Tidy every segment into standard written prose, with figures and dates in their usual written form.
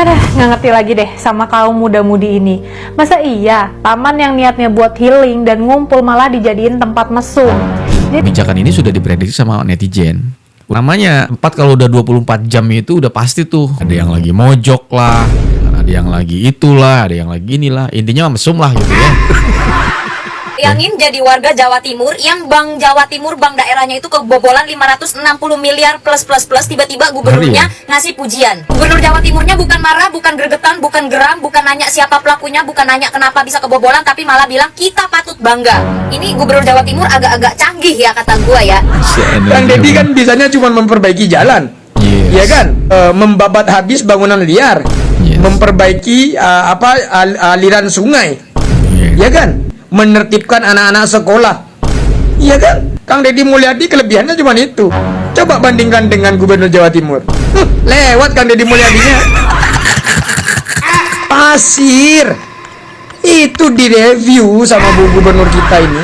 Aduh, nggak ngerti lagi deh sama kaum muda-mudi ini. Masa iya, taman yang niatnya buat healing dan ngumpul malah dijadiin tempat mesum. Kebijakan ini sudah diprediksi sama netizen. Namanya tempat kalau udah 24 jam itu udah pasti tuh. Ada yang lagi mojok lah, ada yang lagi itulah, ada yang lagi inilah. Intinya mesum lah gitu ya. Bayangin jadi warga Jawa Timur yang bank Jawa Timur, bank daerahnya itu kebobolan 560 miliar plus tiba-tiba gubernurnya ngasih pujian. Gubernur Jawa Timurnya bukan marah, bukan gregetan, bukan geram, bukan nanya siapa pelakunya, bukan nanya kenapa bisa kebobolan, tapi malah bilang kita patut bangga. Ini gubernur Jawa Timur agak-agak canggih ya kata gua ya. Kang Deddy kan bisanya cuma memperbaiki jalan. Ya kan, membabat habis bangunan liar, memperbaiki aliran sungai, ya kan, menertibkan anak-anak sekolah, ya kan. Kang Deddy Mulyadi kelebihannya cuma itu. Coba bandingkan dengan Gubernur Jawa Timur, lewat Kang Deddy Mulyadinya. Pasir itu direview sama Bu Gubernur kita ini.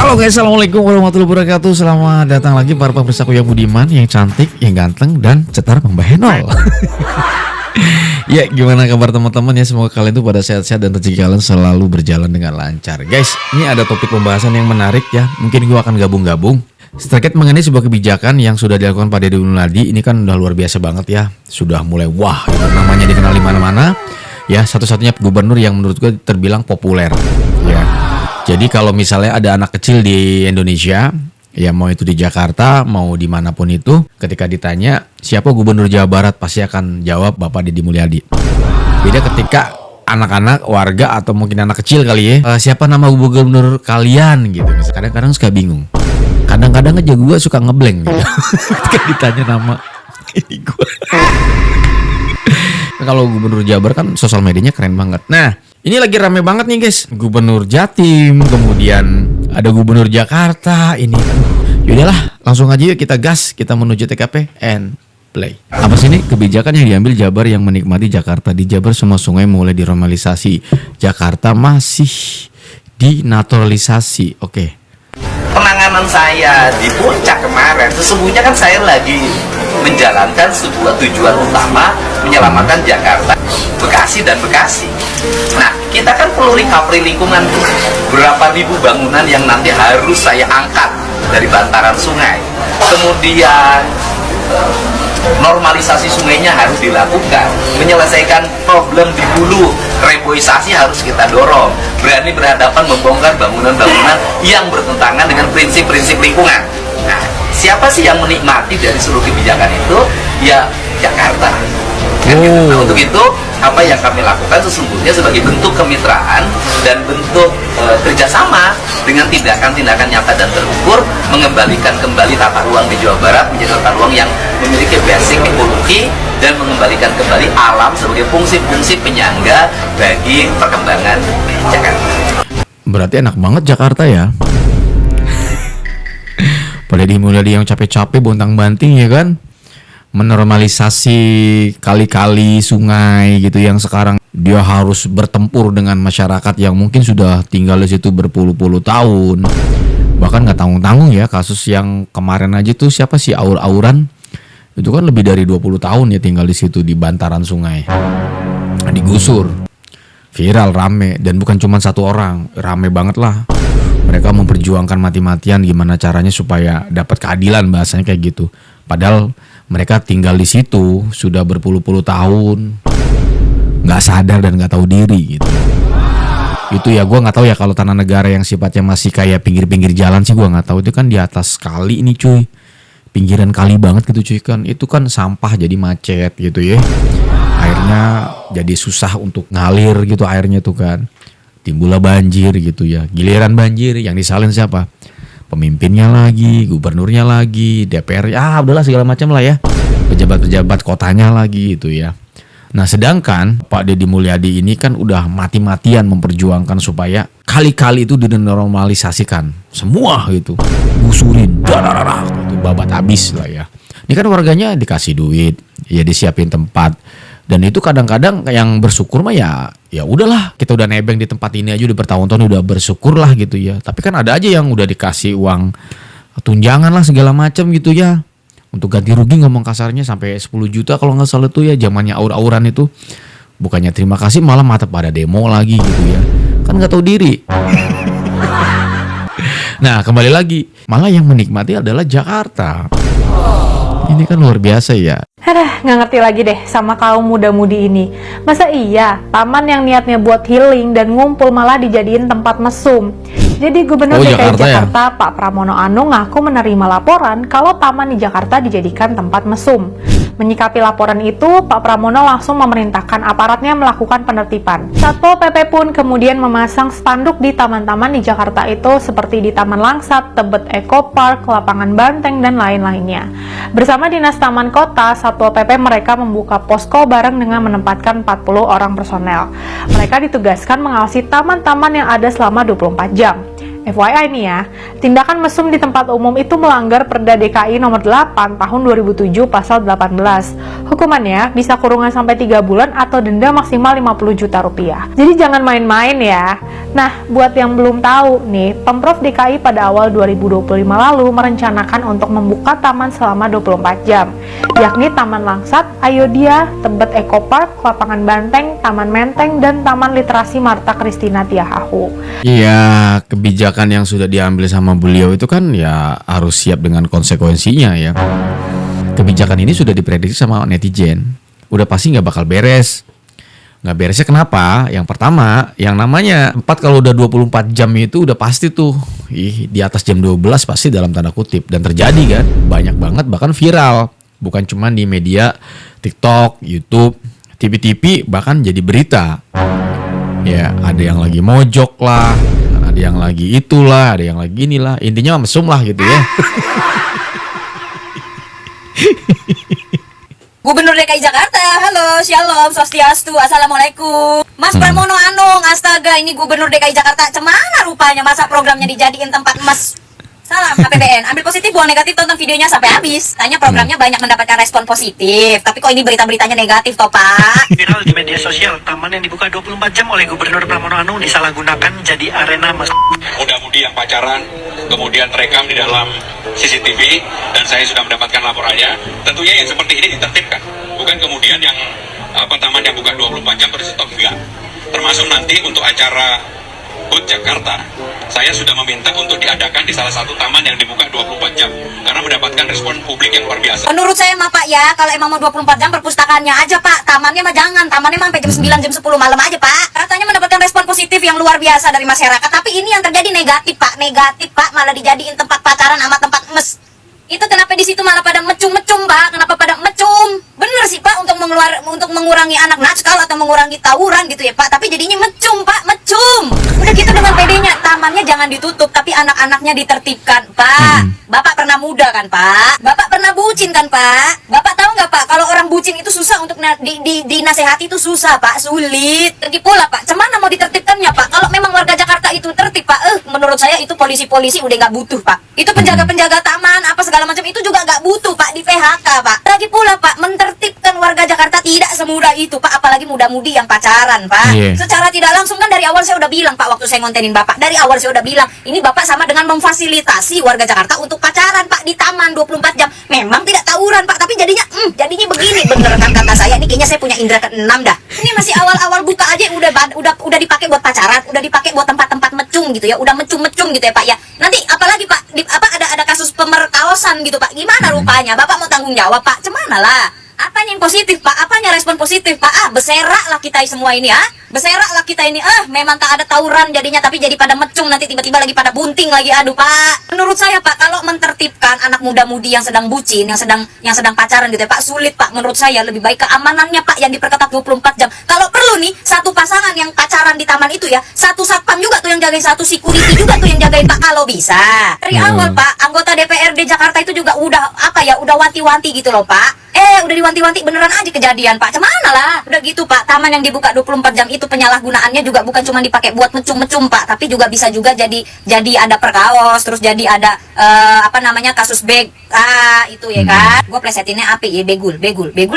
Halo guys, assalamualaikum warahmatullahi wabarakatuh. Selamat datang lagi para pemirsaku yang budiman, yang cantik, yang ganteng, dan cetar Mbah Henol. Ya, gimana kabar teman-teman ya? Semoga kalian tuh pada sehat-sehat dan rezeki kalian selalu berjalan dengan lancar. Guys, ini ada topik pembahasan yang menarik ya. Mungkin gue akan gabung-gabung terkait mengenai sebuah kebijakan yang sudah dilakukan Pak Deddy Mulyadi. Ini kan udah luar biasa banget ya. Sudah mulai wah, gitu. Namanya dikenal di mana-mana. Ya, satu-satunya gubernur yang menurut gue terbilang populer. Ya. Jadi kalau misalnya ada anak kecil di Indonesia, ya mau itu di Jakarta, mau dimanapun itu, ketika ditanya siapa gubernur Jawa Barat, pasti akan jawab Bapak Deddy Mulyadi. Beda ketika anak-anak, warga, atau mungkin anak kecil kali ya, siapa nama gubernur kalian gitu. Kadang-kadang suka bingung. Kadang-kadang aja gue suka ngeblank gitu. Ketika ditanya nama ini gue. Kalau gubernur Jawa Barat kan sosial medianya keren banget. Nah, ini lagi rame banget nih guys. Gubernur Jatim, kemudian ada gubernur Jakarta. Ini, yaudahlah, langsung aja yuk kita gas, kita menuju TKP and play. Apa sih ini kebijakan yang diambil Jabar yang menikmati Jakarta? Di Jabar semua sungai mulai dinormalisasi. Jakarta masih dinaturalisasi. Oke. Penanganan saya di puncak kemarin, sesungguhnya kan saya lagi menjalankan sebuah tujuan utama, menyelamatkan Jakarta, Bekasi dan Bekasi. Nah, kita kan perlu recovery lingkungan tuh. Berapa ribu bangunan yang nanti harus saya angkat dari bantaran sungai. Kemudian normalisasi sungainya harus dilakukan. Menyelesaikan problem di hulu, reboisasi harus kita dorong. Berani berhadapan membongkar bangunan-bangunan yang bertentangan dengan prinsip-prinsip lingkungan. Nah, siapa sih yang menikmati dari seluruh kebijakan itu? Ya, Jakarta. Nah, untuk itu apa yang kami lakukan sesungguhnya sebagai bentuk kemitraan dan bentuk kerjasama dengan tindakan-tindakan nyata dan terukur, mengembalikan kembali tata ruang di Jawa Barat menjadi tata ruang yang memiliki basic ekologi dan mengembalikan kembali alam sebagai fungsi-fungsi penyangga bagi perkembangan Jakarta. Berarti enak banget Jakarta ya. Pak Deddy Mulyadi yang capek-capek bontang-banting ya kan, menormalisasi kali-kali, sungai gitu, yang sekarang dia harus bertempur dengan masyarakat yang mungkin sudah tinggal di situ berpuluh-puluh tahun. Bahkan nggak tanggung-tanggung ya, kasus yang kemarin aja tuh siapa sih, Aur-Auran, itu kan lebih dari 20 tahun ya tinggal di situ di bantaran sungai. Digusur, viral, rame, dan bukan cuma satu orang, rame banget lah. Mereka memperjuangkan mati-matian gimana caranya supaya dapat keadilan, bahasanya kayak gitu. Padahal mereka tinggal di situ sudah berpuluh-puluh tahun, nggak sadar dan nggak tahu diri gitu. Itu ya, gue nggak tahu ya kalau tanah negara yang sifatnya masih kayak pinggir-pinggir jalan sih, gue nggak tahu. Itu kan di atas kali ini cuy, pinggiran kali banget gitu cuy kan. Itu kan sampah jadi macet gitu ya. Airnya jadi susah untuk ngalir gitu airnya tuh kan. Timbullah banjir gitu ya. Giliran banjir yang disalin siapa? Pemimpinnya lagi, gubernurnya lagi, DPR, ya udahlah segala macam lah ya. Pejabat-pejabat kotanya lagi gitu ya. Nah, sedangkan Pak Deddy Mulyadi ini kan udah mati-matian memperjuangkan supaya kali-kali itu dinormalisasikan semua gitu. Gusurin, dararara, gitu, babat habis lah ya. Ini kan warganya dikasih duit, ya disiapin tempat Dan itu kadang-kadang yang bersyukur mah ya udahlah, kita udah nebeng di tempat ini aja udah bertahun-tahun, udah bersyukur lah gitu ya. Tapi kan ada aja yang udah dikasih uang tunjangan lah segala macam gitu ya. Untuk ganti rugi ngomong kasarnya sampai 10 juta kalau nggak salah tuh ya, zamannya aur-auran itu. Bukannya terima kasih malah mata pada demo lagi gitu ya. Kan nggak tahu diri. Nah kembali lagi, malah yang menikmati adalah Jakarta. Ini kan luar biasa ya. Nggak ngerti lagi deh sama kaum muda-mudi ini. Masa iya, taman yang niatnya buat healing dan ngumpul malah dijadiin tempat mesum? Jadi Gubernur DKI Jakarta ya? Pak Pramono Anung ngaku menerima laporan kalau taman di Jakarta dijadikan tempat mesum. Menyikapi laporan itu, Pak Pramono langsung memerintahkan aparatnya melakukan penertiban. Satpol PP pun kemudian memasang spanduk di taman-taman di Jakarta itu seperti di Taman Langsat, Tebet Eco Park, Lapangan Banteng, dan lain-lainnya. Bersama Dinas Taman Kota, Satpol PP mereka membuka posko bareng dengan menempatkan 40 orang personel. Mereka ditugaskan mengawasi taman-taman yang ada selama 24 jam. FYI nih ya, tindakan mesum di tempat umum itu melanggar Perda DKI nomor 8 tahun 2007 pasal 18. Hukumannya bisa kurungan sampai 3 bulan atau denda maksimal 50 juta rupiah. Jadi jangan main-main ya. Nah, buat yang belum tahu nih, Pemprov DKI pada awal 2025 lalu merencanakan untuk membuka taman selama 24 jam, yakni Taman Langsat, Ayodhya, Tebet Eco Park, Lapangan Banteng, Taman Menteng, dan Taman Literasi Marta Christina Tiahahu. Iya, kebijakan yang sudah diambil sama beliau itu kan ya harus siap dengan konsekuensinya ya. Kebijakan ini sudah diprediksi sama netizen, udah pasti nggak bakal beres. Nggak beresnya kenapa? Yang pertama, yang namanya 4 kalau udah 24 jam itu udah pasti tuh di atas jam 12 pasti dalam tanda kutip. Dan terjadi kan, banyak banget bahkan viral. Bukan cuma di media TikTok, YouTube, TV-TV, bahkan jadi berita. Ya ada yang lagi mojok lah, ada yang lagi itulah, ada yang lagi inilah. Intinya mesum lah gitu ya. Gubernur DKI Jakarta, halo, shalom, swastiastu, assalamualaikum. Mas Pramono Anung, astaga, ini Gubernur DKI Jakarta, cemana rupanya masa programnya dijadiin tempat mes. Salam APBN, ambil positif, buang negatif, tonton videonya sampai habis. Tanya programnya banyak mendapatkan respon positif, tapi kok ini berita-beritanya negatif toh Pak? Viral di media sosial, taman yang dibuka 24 jam oleh Gubernur Pramono Anung disalahgunakan jadi arena mes. Muda-mudi yang pacaran, kemudian terekam di dalam CCTV, dan saya sudah mendapatkan laporannya. Tentunya yang seperti ini ditertibkan, bukan kemudian yang taman yang buka 24 jam berstop, enggak. Termasuk nanti untuk acara HUT Jakarta, saya sudah meminta untuk diadakan di salah satu taman yang dibuka 24 jam karena mendapatkan respon publik yang luar biasa. Menurut saya mah Pak ya, kalau emang mau 24 jam perpustakaannya aja Pak, tamannya mah jangan, tamannya mah sampai jam 9, jam 10 malam aja Pak. Katanya mendapatkan respon positif yang luar biasa dari masyarakat, tapi ini yang terjadi negatif Pak, malah dijadiin tempat pacaran sama tempat mes. Itu kenapa di situ malah pada mecum-mecum Pak? Kenapa pada mecum? Bener sih Pak, untuk mengurangi anak nakal atau mengurangi tawuran gitu ya Pak, tapi jadinya mecum Pak, mecum. Udah gitu dengan PD-nya, tamannya jangan ditutup tapi anak-anaknya ditertibkan Pak. Bapak pernah muda kan Pak? Bapak pernah bucin kan Pak? Bapak tahu nggak Pak, kalau orang bucin itu susah untuk dinasehati itu susah Pak, sulit. Lagi pula Pak, cemana mau ditertibkannya Pak? Kalau memang warga Jakarta itu tertib Pak, menurut saya itu polisi-polisi udah nggak butuh Pak. Itu penjaga-penjaga taman apa segala macam itu juga nggak butuh Pak, di PHK Pak. Lagi pula Pak, mentertibkan warga Jakarta tidak semudah itu Pak, apalagi muda-mudi yang pacaran Pak. Secara tidak langsung kan dari awal saya udah bilang Pak, waktu saya ngontenin Bapak, dari awal saya udah bilang ini Bapak sama dengan memfasilitasi warga Jakarta untuk pacaran Pak di taman 24 jam. Memang tidak tawuran Pak, tapi jadinya begini. Bener kan kata saya, ini kayaknya saya punya indera ke-6 dah. Ini masih awal-awal buka aja udah dipakai buat pacaran, udah dipakai buat tempat-tempat mecum gitu ya, udah mecum-mecum gitu ya Pak ya. Nanti apalagi Pak, ada kasus pemerkosaan gitu Pak. Gimana rupanya? Bapak mau tanggung jawab Pak? Cemana lah? Apanya yang positif Pak? Apanya respon positif Pak? Beserak lah kita semua ini beserak lah kita ini. Memang tak ada tawuran jadinya, tapi jadi pada mecung, nanti tiba-tiba lagi pada bunting lagi. Aduh Pak, menurut saya Pak, kalau mentertibkan anak muda-mudi yang sedang bucin, yang sedang pacaran gitu ya Pak, sulit Pak. Menurut saya lebih baik keamanannya Pak yang diperketat 24 jam. Kalau perlu nih, satu pasangan yang pacaran di taman itu ya, satu satpam juga tuh yang jagain, satu security juga tuh yang jagain Pak, kalau bisa. Dari awal Pak, anggota DPRD Jakarta itu juga udah wanti-wanti gitu loh Pak. Udah diwanti-wanti beneran aja kejadian Pak. Cemana lah? Udah gitu Pak, taman yang dibuka 24 jam itu penyalahgunaannya juga bukan cuma dipakai buat mecum-mecum Pak, tapi juga bisa juga jadi ada perkaos, terus jadi ada kasus Itu ya kan. Gue plesetinnya apa ya? Begul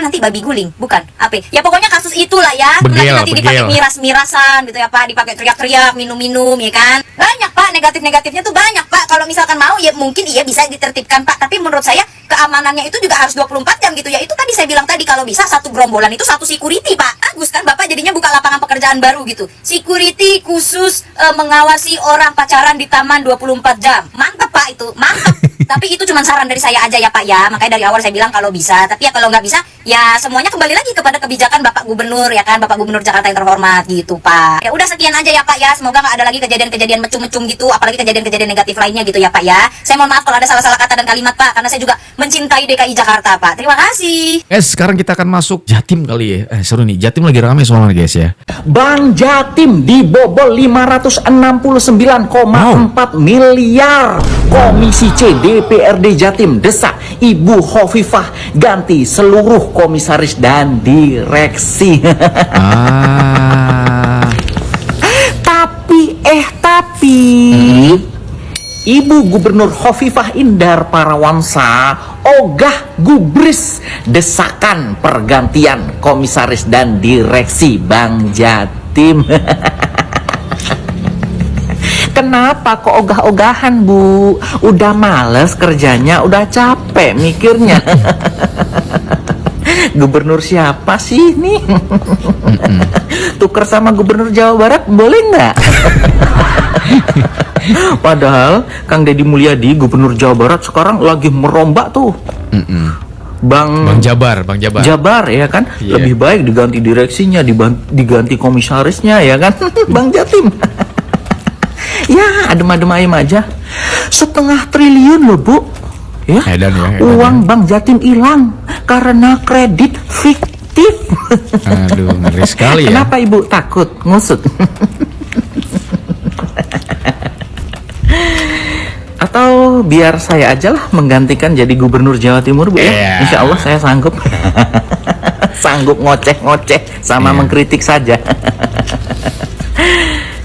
nanti babi guling, bukan apa? Ya pokoknya kasus itulah ya. Nanti dipakai miras-mirasan gitu ya Pak, dipakai teriak-teriak, minum-minum ya kan. Banyak Pak, negatif-negatifnya tuh banyak Pak. Kalau misalkan mau ya mungkin iya bisa ditertibkan Pak, tapi menurut saya keamanannya itu juga harus 24 jam gitu ya. Itu tadi saya bilang tadi, kalau bisa satu gerombolan itu satu security Pak. Bagus kan Bapak, jadinya buka lapangan pekerjaan baru gitu. Security khusus mengawasi orang pacaran di taman 24 jam. Mantap Pak itu, mantap. Tapi itu cuma saran dari saya aja ya Pak ya. Makanya dari awal saya bilang kalau bisa. Tapi ya kalau nggak bisa, ya semuanya kembali lagi kepada kebijakan Bapak Gubernur ya kan, Bapak Gubernur Jakarta yang terhormat gitu Pak. Ya udah sekian aja ya Pak ya. Semoga nggak ada lagi kejadian-kejadian mecum-mecum gitu, apalagi kejadian-kejadian negatif lainnya gitu ya Pak ya. Saya mohon maaf kalau ada salah-salah kata dan kalimat Pak, karena saya juga mencintai DKI Jakarta Pak. Terima kasih. Sekarang kita akan masuk Jatim kali ya. Seru nih, Jatim lagi rame soalnya guys ya. Bank Jatim dibobol 569,4 miliar. Komisi C DPRD Jatim desak Ibu Khofifah ganti seluruh komisaris dan direksi. Tapi Ibu Gubernur Khofifah Indar Parawansa ogah gubris desakan pergantian komisaris dan direksi Bank Jatim. Kenapa kok ogah-ogahan Bu? Udah males kerjanya, udah capek mikirnya. Gubernur siapa sih nih? Tuker sama Gubernur Jawa Barat boleh nggak? Padahal Kang Deddy Mulyadi Gubernur Jawa Barat sekarang lagi merombak tuh. Bang Jabar ya kan. Lebih baik diganti direksinya, diganti komisarisnya ya kan. Bang Jatim. Ya adem-adem ayem aja. 1,5 triliun loh Bu ya. Edan. Uang Bank Jatim hilang karena kredit fiktif. Aduh, ngeri sekali ya. Kenapa Ibu takut ngusut? Atau biar saya aja lah menggantikan jadi Gubernur Jawa Timur Bu ya. Insya Allah saya sanggup. Sanggup ngoceh-ngoceh sama mengkritik saja.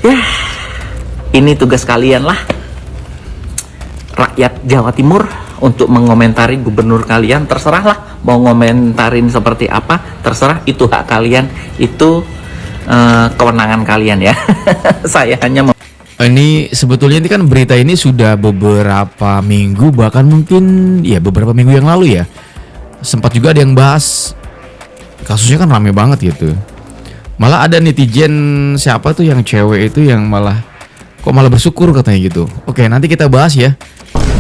Ya, ini tugas kalian lah, rakyat Jawa Timur, untuk mengomentari gubernur kalian. Terserah lah mau ngomentarin seperti apa, terserah, itu hak kalian, itu kewenangan kalian ya. Saya hanya ini sebetulnya ini kan berita ini sudah beberapa minggu, bahkan mungkin ya beberapa minggu yang lalu ya, sempat juga ada yang bahas kasusnya, kan rame banget gitu. Malah ada netizen siapa tuh yang cewek itu yang malah bersyukur katanya gitu. Oke, nanti kita bahas ya.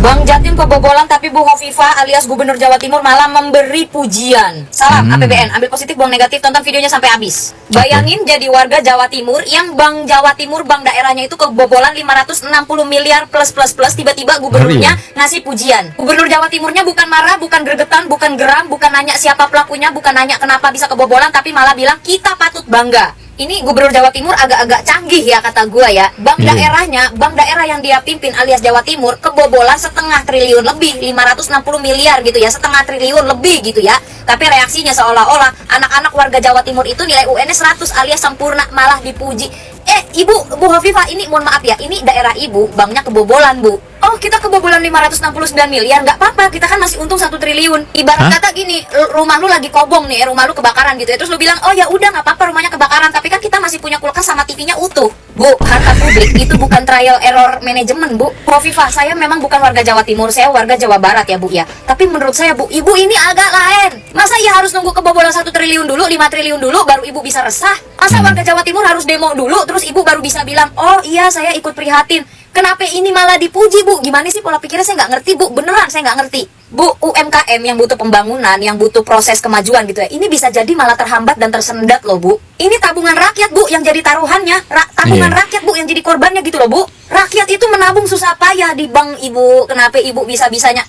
Bang Jatim kebobolan tapi Bu Khofifah alias Gubernur Jawa Timur malah memberi pujian. Salam APBN, ambil positif buang negatif, tonton videonya sampai habis. Bayangin jadi warga Jawa Timur yang Bank Jawa Timur, bank daerahnya itu kebobolan 560 miliar plus, tiba-tiba gubernurnya ngasih pujian. Gubernur Jawa Timurnya bukan marah, bukan gregetan, bukan geram, bukan nanya siapa pelakunya, bukan nanya kenapa bisa kebobolan, tapi malah bilang kita patut bangga. Ini Gubernur Jawa Timur agak-agak canggih ya kata gua ya. Bank daerahnya, bank daerah yang dia pimpin alias Jawa Timur kebobolan 0,5 triliun lebih, 560 miliar gitu ya, 0,5 triliun lebih gitu ya. Tapi reaksinya seolah-olah anak-anak warga Jawa Timur itu nilai UN-nya 100 alias sempurna, malah dipuji. Ibu, Bu Khofifah, ini mohon maaf ya, ini daerah Ibu, banknya kebobolan Bu. Oh, kita kebobolan 569 miliar, nggak apa-apa, kita kan masih untung 1 triliun. Ibarat kata gini, rumah lu lagi kobong nih, rumah lu kebakaran gitu ya, terus lu bilang, oh ya udah nggak apa-apa rumahnya kebakaran, tapi kan kita masih punya kulkas sama TV-nya utuh. Bu, harta publik itu bukan trial error manajemen Bu. Khofifah, saya memang bukan warga Jawa Timur, saya warga Jawa Barat ya Bu ya. Tapi menurut saya Bu, Ibu ini agak lain. Masa ya harus nunggu kebobolan 1 triliun dulu, 5 triliun dulu, baru Ibu bisa resah? Masa warga Jawa Timur harus demo dulu, terus Ibu baru bisa bilang, oh iya saya ikut prihatin. Kenapa ini malah dipuji Bu? Gimana sih pola pikirnya, saya nggak ngerti Bu, beneran saya nggak ngerti. Bu, UMKM yang butuh pembangunan, yang butuh proses kemajuan gitu ya, ini bisa jadi malah terhambat dan tersendat loh Bu. Ini tabungan rakyat Bu yang jadi taruhannya, tabungan rakyat Bu yang jadi korbannya gitu loh Bu. Rakyat itu menabung susah payah di bank Ibu, kenapa Ibu bisa-bisanya?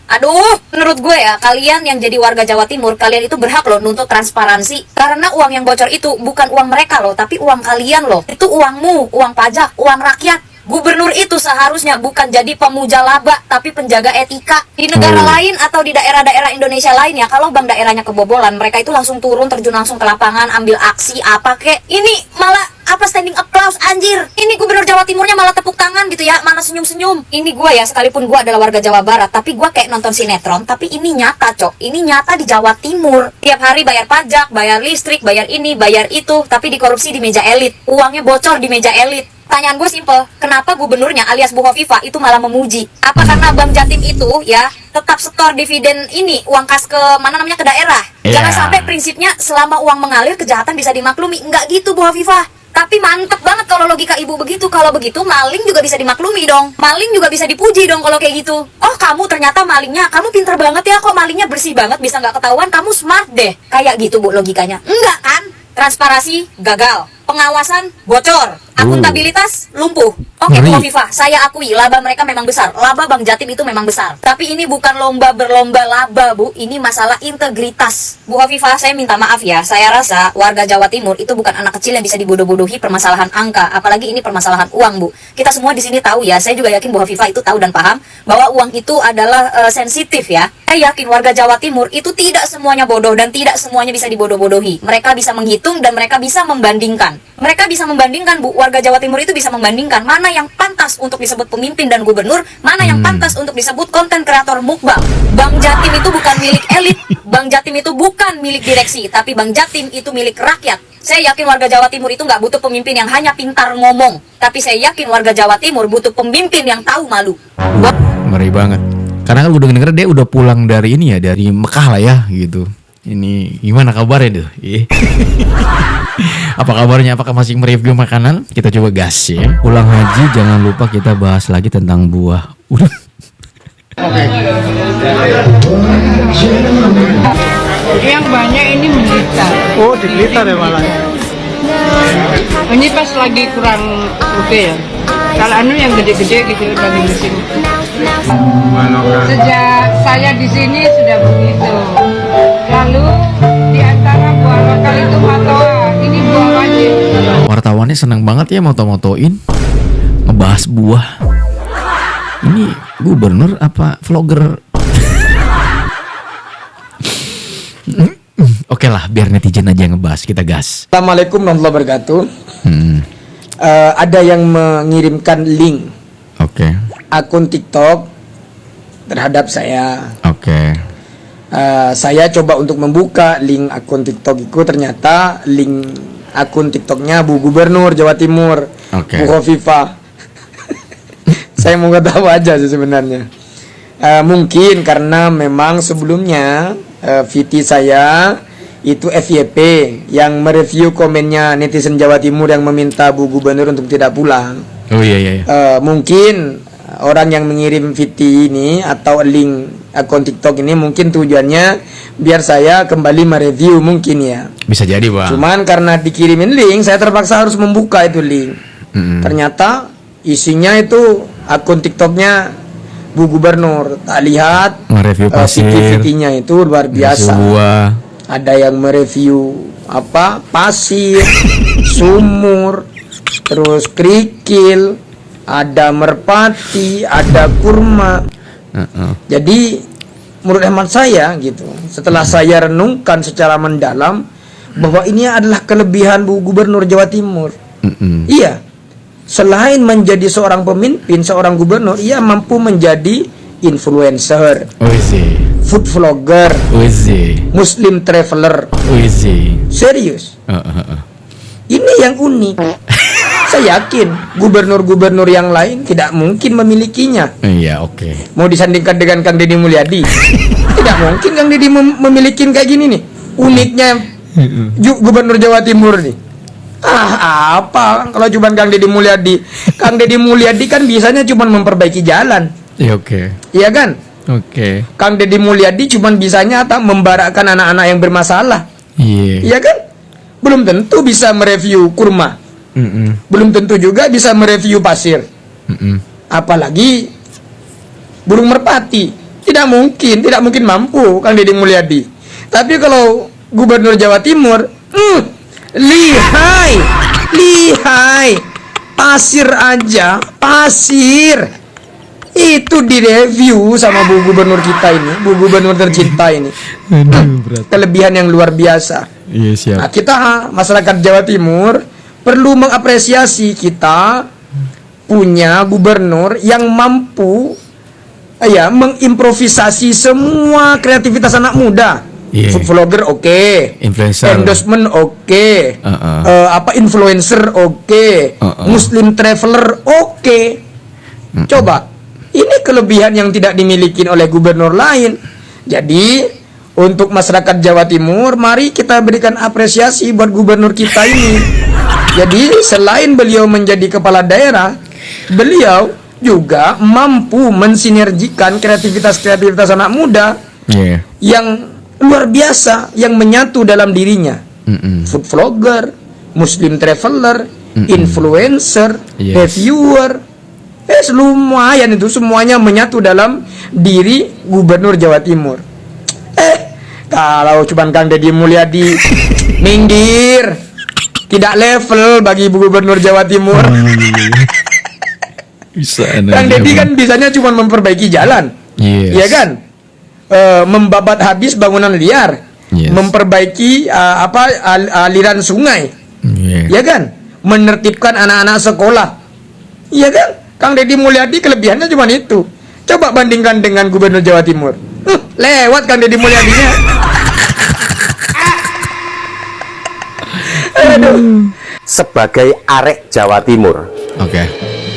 Aduh, menurut gue ya, kalian yang jadi warga Jawa Timur, kalian itu berhak loh nuntut transparansi. Karena uang yang bocor itu bukan uang mereka loh, tapi uang kalian loh. Itu uangmu, uang pajak, uang rakyat. Gubernur itu seharusnya bukan jadi pemuja laba, tapi penjaga etika. Di negara lain atau di daerah-daerah Indonesia lainnya, kalau bank daerahnya kebobolan, mereka itu langsung turun, terjun langsung ke lapangan, ambil aksi apa kek. Ini malah apa standing applause anjir. Ini Gubernur Jawa Timurnya malah tepuk tangan gitu. gitu ya, mana senyum-senyum. Ini gue ya, sekalipun gue adalah warga Jawa Barat, tapi gue kayak nonton sinetron. Tapi ini nyata, Cok. Ini nyata di Jawa Timur. Tiap hari bayar pajak, bayar listrik, bayar ini, bayar itu, tapi dikorupsi di meja elit. Uangnya bocor di meja elit. Pertanyaan gue simple, kenapa gubernurnya alias Bu Hovifah itu malah memuji? Apa karena Bank Jatim itu ya tetap setor dividen ini, uang kas ke mana namanya, ke daerah? Jangan sampai prinsipnya selama uang mengalir kejahatan bisa dimaklumi. Enggak gitu Bu Hovifah. Tapi mantep banget kalau logika ibu begitu. Kalau begitu maling juga bisa dimaklumi dong. Maling juga bisa dipuji dong kalau kayak gitu. Oh kamu ternyata malingnya, kamu pinter banget ya, kok malingnya bersih banget bisa nggak ketahuan, kamu smart deh. Kayak gitu Bu logikanya. Enggak kan? Transparansi gagal, pengawasan bocor, akuntabilitas lumpuh. Oke, Bu Hovifah, saya akui laba mereka memang besar. Laba Bank Jatim itu memang besar. Tapi ini bukan lomba berlomba laba, Bu. Ini masalah integritas. Bu Hovifah, saya minta maaf ya. Saya rasa warga Jawa Timur itu bukan anak kecil yang bisa dibodoh-bodohi permasalahan angka. Apalagi ini permasalahan uang, Bu. Kita semua di sini tahu ya. Saya juga yakin Bu Hovifah itu tahu dan paham bahwa uang itu adalah sensitif ya. Saya yakin warga Jawa Timur itu tidak semuanya bodoh dan tidak semuanya bisa dibodoh-bodohi. Mereka bisa menghitung dan mereka bisa membandingkan. Mereka bisa membandingkan, Bu. Warga Jawa Timur itu bisa membandingkan mana yang pantas untuk disebut pemimpin dan gubernur, mana yang pantas untuk disebut konten kreator mukbang. Bank Jatim itu bukan milik elit, Bank Jatim itu bukan milik direksi, tapi Bank Jatim itu milik rakyat. Saya yakin warga Jawa Timur itu nggak butuh pemimpin yang hanya pintar ngomong, tapi saya yakin warga Jawa Timur butuh pemimpin yang tahu malu. Ngeri banget. Karena kan udah denger dia udah pulang dari ini ya, dari Mekah lah ya gitu. Ini gimana kabarnya tuh? Apa kabarnya? Apakah masih mereview makanan? Kita coba gas ya. Pulang haji jangan lupa kita bahas lagi tentang buah. Udah. Yang banyak ini Blitar. Oh, di Blitar ya malah. Ini pas lagi kurang oke ya. Kalau yang gede-gede gitu lagi musim. Sejak saya di sini sudah begitu. Lalu di antara buah lokal itu matoa, ini buah wajib. Wartawannya seneng banget ya moto-motoin ngebahas buah. Ini gubernur apa vlogger? Oke lah, biar netizen aja yang ngebahas, kita gas. Assalamualaikum warahmatullahi wabarakatuh. Ada yang mengirimkan link akun TikTok terhadap saya. Saya coba untuk membuka link akun TikTok itu, ternyata link akun TikToknya Bu Gubernur Jawa Timur, Bu Hovifah. Saya mau tahu aja sih sebenarnya. Mungkin karena memang sebelumnya VT saya itu FYP yang mereview komennya netizen Jawa Timur yang meminta Bu Gubernur untuk tidak pulang. Mungkin orang yang mengirim VT ini atau link akun TikTok ini mungkin tujuannya biar saya kembali mereview mungkin ya. Bisa jadi, Bang. Cuman karena dikirimin link, saya terpaksa harus membuka itu link. Ternyata isinya itu akun TikToknya Bu Gubernur. Tak lihat mereview VT-VT-nya itu luar biasa. Ada yang mereview apa? Pasir, sumur, terus kerikil, ada merpati, ada kurma. Jadi menurut hemat saya gitu, setelah saya renungkan secara mendalam bahwa ini adalah kelebihan Bu Gubernur Jawa Timur. Iya, selain menjadi seorang pemimpin, seorang gubernur, ia mampu menjadi influencer, food vlogger, Muslim traveler. Serius. Ini yang unik. Saya yakin gubernur-gubernur yang lain tidak mungkin memilikinya. Mau disandingkan dengan Kang Deddy Mulyadi, tidak mungkin Kang Deddy memiliki kayak gini nih. Uniknya gubernur Jawa Timur nih. Apa kalau cuma Kang Deddy Mulyadi? Kang Deddy Mulyadi kan biasanya cuma memperbaiki jalan. Iya kan? Kang Deddy Mulyadi cuma bisanya membarakkan anak-anak yang bermasalah. Iya kan? Belum tentu bisa mereview kurma. Belum tentu juga bisa mereview pasir. Apalagi burung merpati. Tidak mungkin mampu Kang Deddy Mulyadi. Tapi kalau Gubernur Jawa Timur, lihai. Pasir aja, itu direview sama Bu Gubernur kita ini, Bu Gubernur tercinta ini. Kelebihan yang luar biasa. Nah, kita masyarakat Jawa Timur perlu mengapresiasi kita punya gubernur yang mampu ya mengimprovisasi semua kreativitas anak muda. Food vlogger oke, influencer, endorsement oke, influencer oke, Muslim traveler oke. Coba, ini kelebihan yang tidak dimiliki oleh gubernur lain. Jadi untuk masyarakat Jawa Timur, mari kita berikan apresiasi buat gubernur kita ini. Jadi selain beliau menjadi kepala daerah, beliau juga mampu mensinergikan kreativitas anak muda yang luar biasa, yang menyatu dalam dirinya. Food vlogger, Muslim traveler, influencer, reviewer, lumayan itu, semuanya menyatu dalam diri gubernur Jawa Timur. Kalau cuma Kang Deddy Mulyadi, minggir, tidak level bagi gubernur Jawa Timur. Kang Deddy kan bisanya cuma memperbaiki jalan, ya kan? Membabat habis bangunan liar, memperbaiki aliran sungai, ya kan? Menertibkan anak-anak sekolah, ya kan? Kang Deddy Mulyadi kelebihannya cuma itu. Coba bandingkan dengan gubernur Jawa Timur, lewat Kang Deddy Mulyadinya. Sebagai arek Jawa Timur,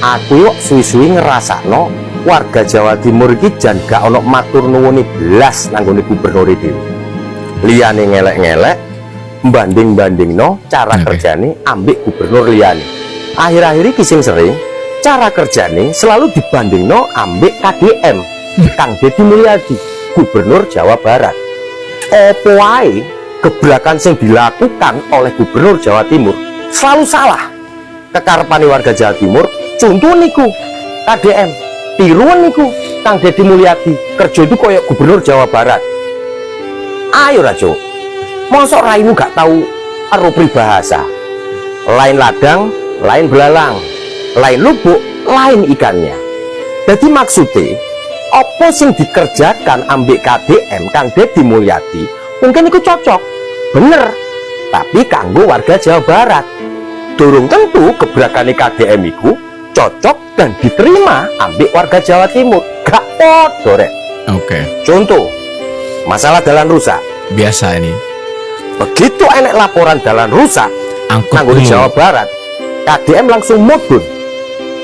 aku yuk suwi-suwi ngerasakno warga Jawa Timur iki jan gak ono matur nuwuni belas nanggone gubernur dhewe. Liyane ngelek-ngelek banding-bandingno cara kerjane ambek gubernur liyane. Akhir-akhir iki sing sering cara kerjane selalu dibandingno ambek KDM Kang Deddy Mulyadi, gubernur Jawa Barat. Opo wae gebrakan sing dilakukan oleh gubernur Jawa Timur selalu salah. Kekarepane warga Jawa Timur, contoh niku KDM, tiruan niku Kang Deddy Mulyadi, kerja itu koyok gubernur Jawa Barat. Ayo Rajo, mosok raimu gak tahu ero pribahasa. Lain ladang, lain belalang, lain lubuk, lain ikannya. Jadi maksudnya apa sing dikerjakan ambek KDM Kang Deddy Mulyadi mungkin itu cocok, bener, tapi kanggo warga Jawa Barat durung tentu gebrakane KDM iku cocok dan diterima ambek warga Jawa Timur. Gak podo rek. Contoh masalah jalan rusak biasa ini. Begitu enek laporan jalan rusak kanggo Jawa Barat, KDM langsung mudun.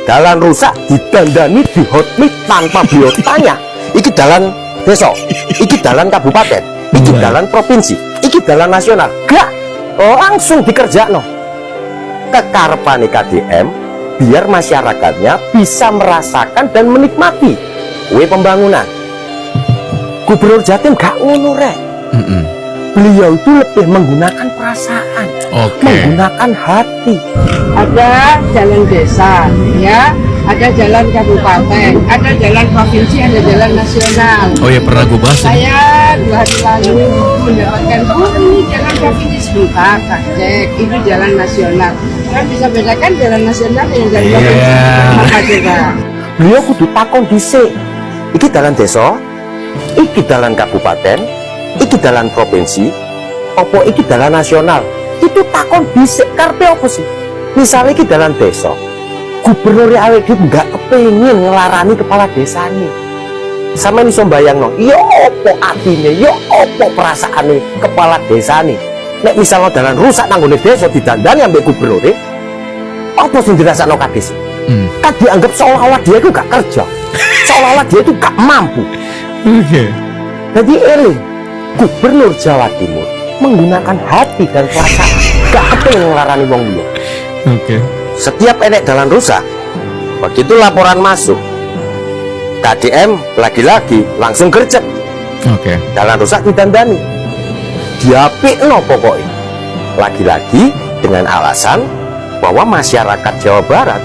Jalan rusak didandani di hotmit tanpa beliau tanya, iki jalan desa, iki jalan kabupaten, iki jalan provinsi, iki jalan nasional. Gak, langsung dikerjakno. Kekarepane KDM biar masyarakatnya bisa merasakan dan menikmati pembangunan. Gubernur Jatim gak ngono rek. Beliau itu lebih menggunakan perasaan, menggunakan hati. Ada jalan desa, ya, ada jalan kabupaten, ada jalan provinsi, ada jalan nasional. Oh ya, pernah gue bahas. Saya 2 hari lalu mendapatkan, ini jalan provinsi, sebentar tak cek, itu jalan nasional. Kan bisa bedakan jalan nasional dengan jalan provinsi. Apa coba? Beliau kudu takon dhisik. Iki jalan desa, iki jalan kabupaten, iki jalan provinsi, opo iki jalan nasional. Itu takon dhisik karepe opo sih? Misalnya iki jalan desa, gubernur awake dhewe nggak kepengin ngelarani kepala desa nih. Sama ini sombayang no, yo opo atine, yo opo perasaane kepala desa nih. Nek misalnya jalan rusak nanggone desa didandani ambek gubernur, opo sing dirasakno kades? Kan dianggap seolah-olah dia itu gak kerja, seolah-olah dia itu gak mampu. Jadi eling, gubernur Jawa Timur menggunakan hati dan perasaan, gak kepengin ngelarani wong liya. Setiap enek jalan rusak, begitu laporan masuk, KDM lagi-lagi langsung gercep. Jalan rusak didandani, diapikno pokoknya. Lagi-lagi dengan alasan bahwa masyarakat Jawa Barat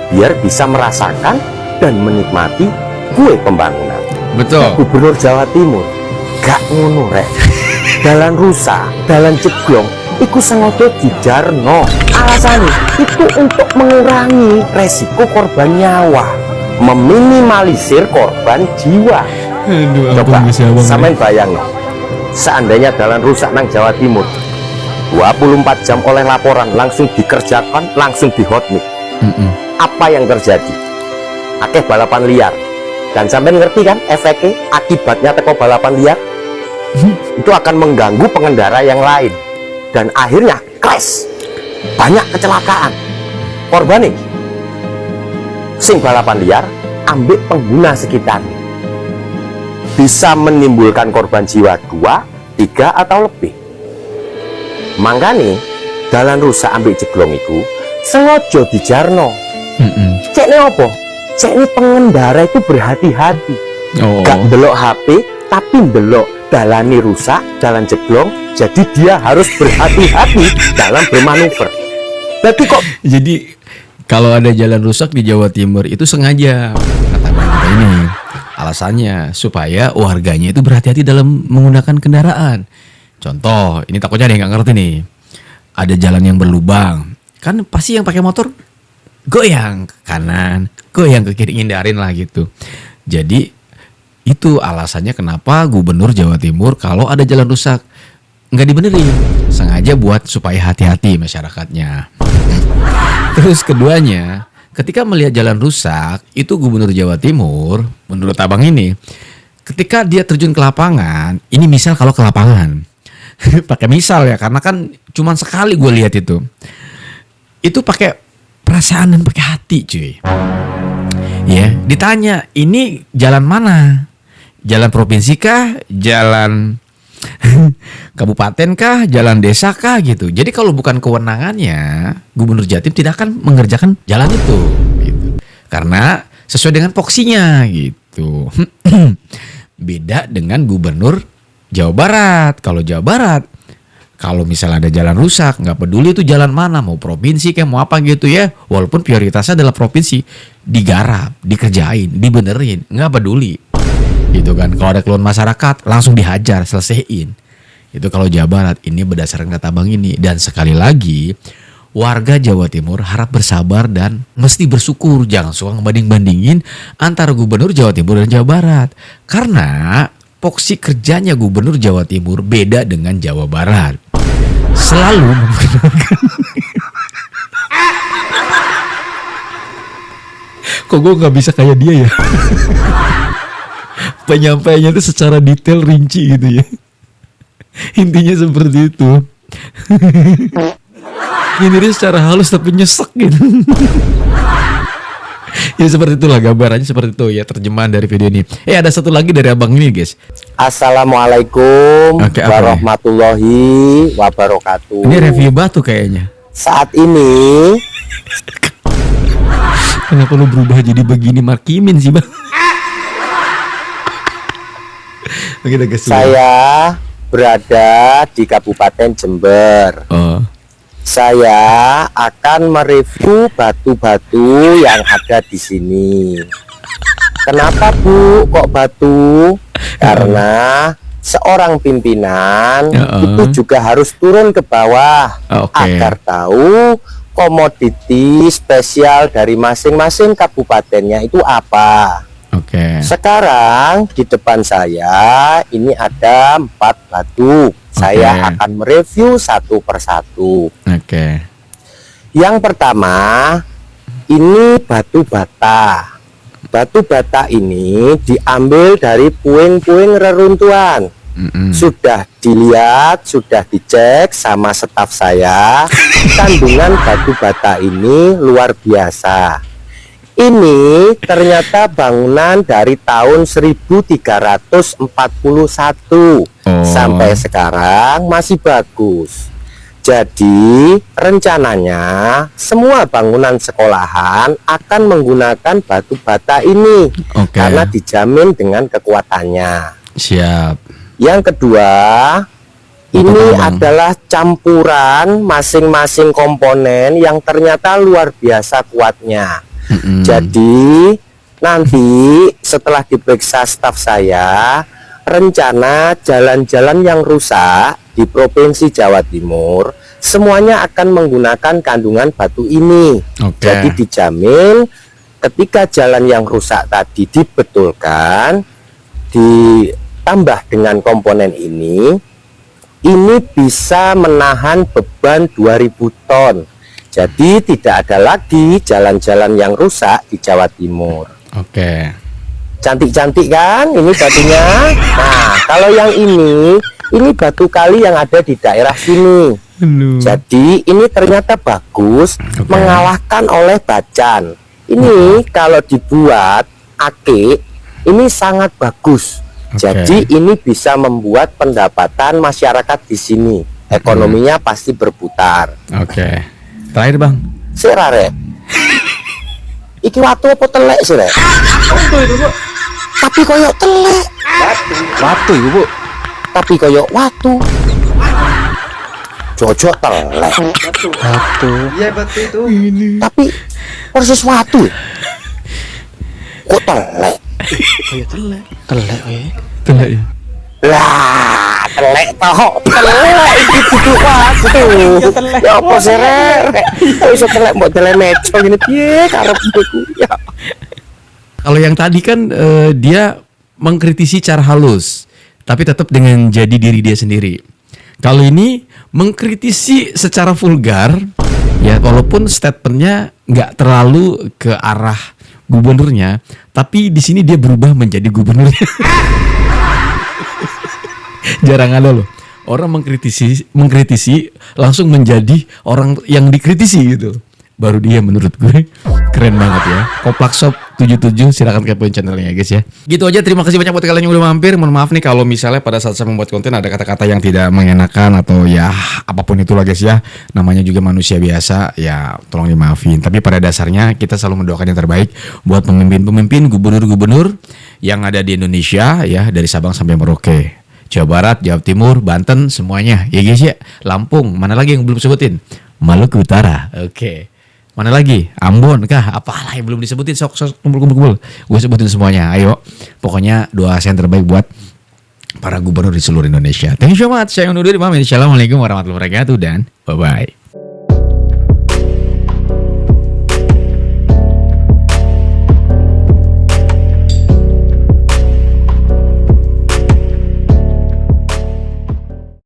biar bisa merasakan dan menikmati kue pembangunan. Betul. Gubernur Jawa Timur gak ngono rek. Dalan rusak, dalan ceglong, iku sengaja dijarno. Alasannya itu untuk mengurangi resiko korban nyawa, meminimalisir korban jiwa. Coba sampean bayang, seandainya dalan rusak nang Jawa Timur, 24 jam oleh laporan langsung dikerjakan, langsung di hotmit. apa yang terjadi? Akeh balapan liar. Dan sampai ngerti kan efeknya, akibatnya teko balapan liar itu akan mengganggu pengendara yang lain dan akhirnya crash, banyak kecelakaan. Korban nih sing balapan liar ambil pengguna sekitar, bisa menimbulkan korban jiwa 2, 3 atau lebih. Makanya dalan rusak ambil jeglong itu sengaja dijarno. Cek ini apa? Cek ini pengendara itu berhati-hati, gak ndelok HP tapi ndelok dalani rusak, dalan jeglong, jadi dia harus berhati-hati dalam bermanuver. Tapi kok jadi kalau ada jalan rusak di Jawa Timur itu sengaja kata kita ini. Alasannya supaya warganya itu berhati-hati dalam menggunakan kendaraan. Contoh, ini takutnya ada yang nggak ngerti nih. Ada jalan yang berlubang, kan pasti yang pakai motor goyang ke kanan, goyang ke kiri, ngindarin lah gitu. Jadi itu alasannya kenapa Gubernur Jawa Timur kalau ada jalan rusak nggak dibenerin, sengaja buat supaya hati-hati masyarakatnya. Terus keduanya, ketika melihat jalan rusak, itu Gubernur Jawa Timur, menurut abang ini, ketika dia terjun ke lapangan, ini misal kalau ke lapangan, pakai misal ya, karena kan cuman sekali gue lihat itu pakai perasaan dan pakai hati cuy. Ya, ditanya, ini jalan mana? Jalan provinsi kah? Jalan kabupaten kah? Jalan desa kah? Gitu. Jadi kalau bukan kewenangannya, Gubernur Jatim tidak akan mengerjakan jalan itu. Gitu. Karena sesuai dengan poksinya gitu. Beda dengan Gubernur Jawa Barat. Kalau Jawa Barat, kalau misalnya ada jalan rusak, nggak peduli itu jalan mana, mau provinsi kayak mau apa gitu ya, walaupun prioritasnya adalah provinsi, digarap, dikerjain, dibenerin, nggak peduli. Gitu kan. Kalau ada keluhan masyarakat langsung dihajar, selesaiin. Itu kalau Jawa Barat. Ini berdasarkan kata Bang ini. Dan sekali lagi, warga Jawa Timur harap bersabar dan mesti bersyukur. Jangan suka ngebanding-bandingin antara Gubernur Jawa Timur dan Jawa Barat. Karena poksi kerjanya Gubernur Jawa Timur beda dengan Jawa Barat. Selalu menggunakan kok gue gak bisa kayak dia ya. Penyampaiannya itu secara detail, rinci gitu ya. Intinya seperti itu. Ini dia secara halus tapi nyesek gitu. Ya seperti itulah gambarannya, seperti itu ya terjemahan dari video ini. Ada satu lagi dari abang ini guys. Assalamualaikum warahmatullahi wabarakatuh. Ini review batu kayaknya. Saat ini kenapa lu berubah jadi begini, Markimin sih bang? Saya berada di Kabupaten Jember. Saya akan mereview batu-batu yang ada di sini. Kenapa Bu kok batu? Karena seorang pimpinan itu juga harus turun ke bawah agar tahu komoditi spesial dari masing-masing kabupatennya itu apa. Sekarang di depan saya ini ada 4 batu. Saya akan mereview satu persatu. Yang pertama, ini batu bata. Batu bata ini diambil dari puing-puing reruntuhan. Sudah dilihat, sudah dicek sama staf saya. Kandungan batu bata ini luar biasa. Ini ternyata bangunan dari tahun 1341 sampai sekarang masih bagus. Jadi rencananya semua bangunan sekolahan akan menggunakan batu bata ini karena dijamin dengan kekuatannya. Siap. Yang kedua, ini adalah campuran masing-masing komponen yang ternyata luar biasa kuatnya. Jadi nanti setelah diperiksa staf saya, rencana jalan-jalan yang rusak di Provinsi Jawa Timur semuanya akan menggunakan kandungan batu ini. Jadi dijamin ketika jalan yang rusak tadi dibetulkan, ditambah dengan komponen ini bisa menahan beban 2000 ton. Jadi tidak ada lagi jalan-jalan yang rusak di Jawa Timur. Oke. Cantik-cantik kan ini batunya. Nah, kalau yang ini batu kali yang ada di daerah sini. Jadi ini ternyata bagus, mengalahkan oleh Bacan. Ini kalau dibuat ake, ini sangat bagus. Jadi ini bisa membuat pendapatan masyarakat di sini. Ekonominya pasti berputar. Oke. Terakhir bang, serare. Iki watu apa telek sih rek? Tapi koyok telek. Watu ibu bu. Tapi koyok watu. Jojo telek. Watu. Iya batu itu. Tapi persis watu. Kok telek? Koyok telek. Telek ya. telek ya. Lah, telek toh. Telek iki kudu watu. Ya apa sih rek? Iso telek mbok telek meco ngene piye karepku ya. Kalau yang tadi kan dia mengkritisi cara halus, tapi tetap dengan jadi diri dia sendiri. Kalau ini mengkritisi secara vulgar, ya walaupun statementnya nggak terlalu ke arah gubernurnya, tapi di sini dia berubah menjadi gubernurnya. Jarang ada loh orang mengkritisi langsung menjadi orang yang dikritisi gitu. Baru dia menurut gue keren banget ya. Koplak Shop 77 silakan kepoin channelnya guys ya. Gitu aja, terima kasih banyak buat kalian yang udah mampir. Mohon maaf nih kalau misalnya pada saat saya membuat konten ada kata-kata yang tidak mengenakan atau ya apapun itulah guys ya. Namanya juga manusia biasa, ya tolong dimaafin. Tapi pada dasarnya kita selalu mendoakan yang terbaik buat pemimpin-pemimpin, gubernur-gubernur yang ada di Indonesia ya, dari Sabang sampai Merauke. Jawa Barat, Jawa Timur, Banten, semuanya ya guys ya. Lampung, mana lagi yang belum sebutin? Maluku Utara, oke. Mana lagi? Ambon kah? Apalah yang belum disebutin? Sok kumpul. Gue sebutin semuanya. Ayo. Pokoknya doa saya yang terbaik buat para gubernur di seluruh Indonesia. Thank you so much. Saya undur diri. Assalamualaikum warahmatullahi wabarakatuh dan bye-bye.